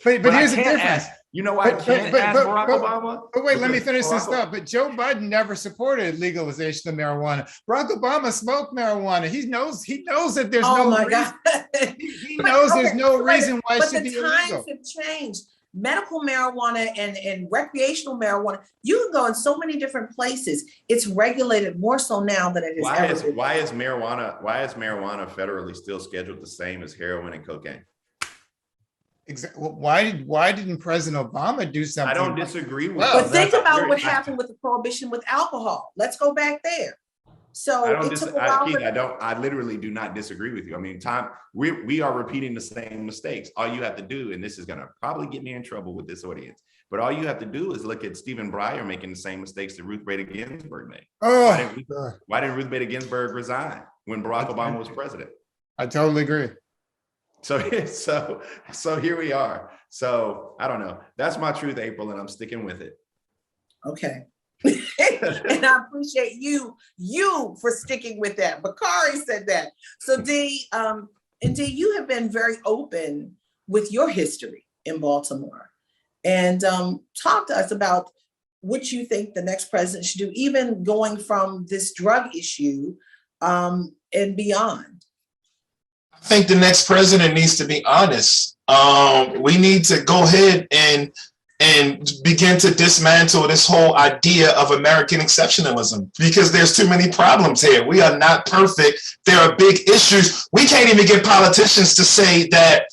But here's the difference. You know why I can't ask Barack Obama? But wait, let me finish this thought. But Joe Biden never supported legalization of marijuana. Barack Obama smoked marijuana. He knows that there's Oh no my reason. God. He knows there's no reason why it But should the be times illegal. have changed. Medical marijuana and recreational marijuana, you can go in so many different places. It's regulated more so now than it has ever been. Why is marijuana federally still scheduled the same as heroin and cocaine? Exactly. Why didn't President Obama do something? I don't disagree with But you. think about what That's- happened with the prohibition with alcohol. Let's go back there. So it took a while. Keith, I literally do not disagree with you. I mean, we are repeating the same mistakes. All you have to do, and this is going to probably get me in trouble with this audience, but all you have to do is look at Stephen Breyer making the same mistakes that Ruth Bader Ginsburg made. Oh, Why didn't Ruth Bader Ginsburg resign when Barack Obama was president? I totally agree. So here we are. So I don't know. That's my truth, April, and I'm sticking with it. Okay. And I appreciate you for sticking with that. Bakari said that. So Dee, you have been very open with your history in Baltimore, and talk to us about what you think the next president should do, even going from this drug issue and beyond. I think the next president needs to be honest. We need to go ahead and begin to dismantle this whole idea of American exceptionalism, because there's too many problems here. We are not perfect. There are big issues. We can't even get politicians to say that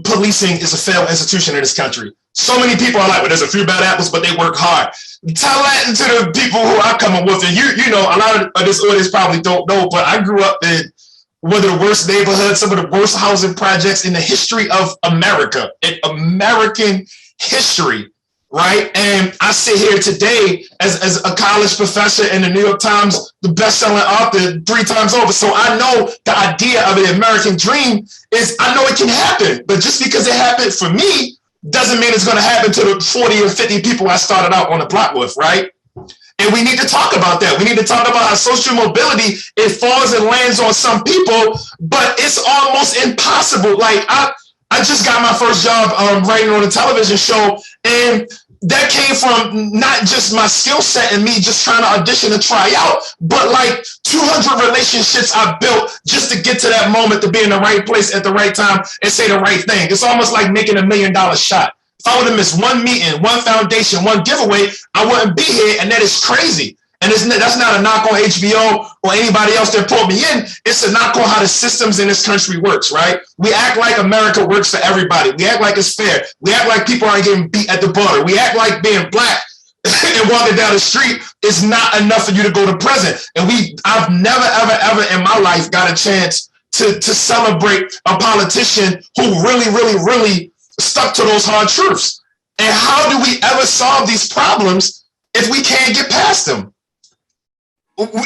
policing is a failed institution in this country. So many people are like, well, there's a few bad apples, but they work hard. Tell that to the people who I'm coming with. And you know, a lot of this audience probably don't know, but I grew up in one of the worst neighborhoods, some of the worst housing projects in the history of America, in American history, right? And I sit here today as a college professor in the New York Times, the best-selling author 3 times over. So I know the idea of the American dream is, I know it can happen, but just because it happened for me doesn't mean it's going to happen to the 40 or 50 people I started out on the block with, right? And we need to talk about that. We need to talk about how social mobility, it falls and lands on some people, but it's almost impossible. Like I just got my first job writing on a television show, and that came from not just my skill set and me just trying to audition and try out, but like 200 relationships I built just to get to that moment, to be in the right place at the right time and say the right thing. It's almost like making $1 million shot. If I would have missed one meeting, one foundation, one giveaway, I wouldn't be here, and that is crazy. And that's not a knock on HBO or anybody else that pulled me in. It's a knock on how the systems in this country works, right? We act like America works for everybody. We act like it's fair. We act like people aren't getting beat at the border. We act like being black and walking down the street is not enough for you to go to prison. And I've never, ever in my life got a chance to celebrate a politician who really stuck to those hard truths. And how do we ever solve these problems if we can't get past them? We'll be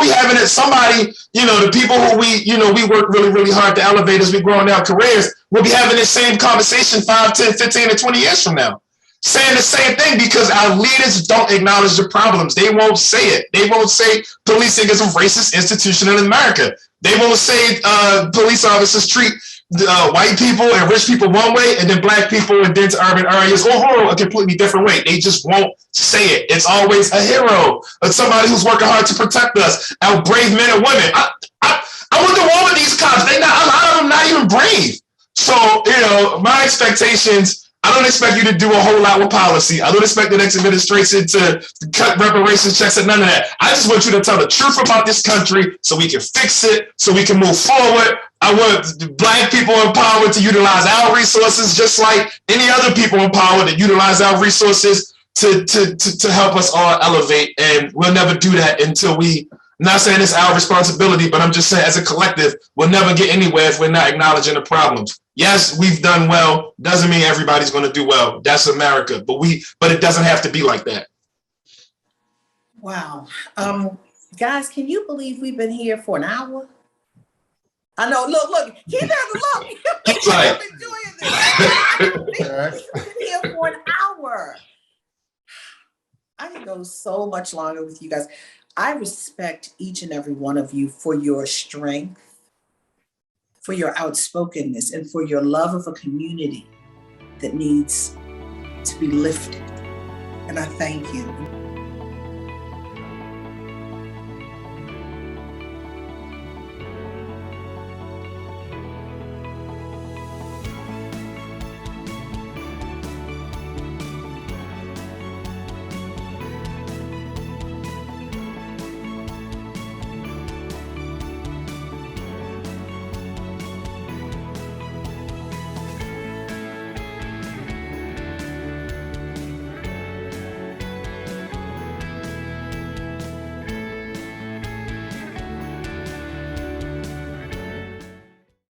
having it. Somebody, the people who we work really hard to elevate as we grow in our careers, we'll be having this same conversation 5, 10, 15, and 20 years from now, saying the same thing, because our leaders don't acknowledge the problems. They won't say it. They won't say policing is a racist institution in America. They won't say police officers treat white people and rich people one way, and then black people and dense urban areas a completely different way. They just won't say it. It's always a hero or somebody who's working hard to protect us, our brave men and women. I went to war with these cops. A lot of them not even brave. So, my expectations, I don't expect you to do a whole lot with policy. I don't expect the next administration to cut reparations checks and none of that. I just want you to tell the truth about this country so we can fix it, so we can move forward. I want black people in power to utilize our resources just like any other people in power to utilize our resources to help us all elevate. And we'll never do that until I'm not saying it's our responsibility, but I'm just saying as a collective, we'll never get anywhere if we're not acknowledging the problems. Yes, we've done well. Doesn't mean everybody's going to do well. That's America. But it doesn't have to be like that. Wow. Guys, can you believe we've been here for an hour? I know. Look. Keep having a look. It's like, We've been doing this. We've been here for an hour. I could go so much longer with you guys. I respect each and every one of you for your strength, for your outspokenness, and for your love of a community that needs to be lifted. And I thank you.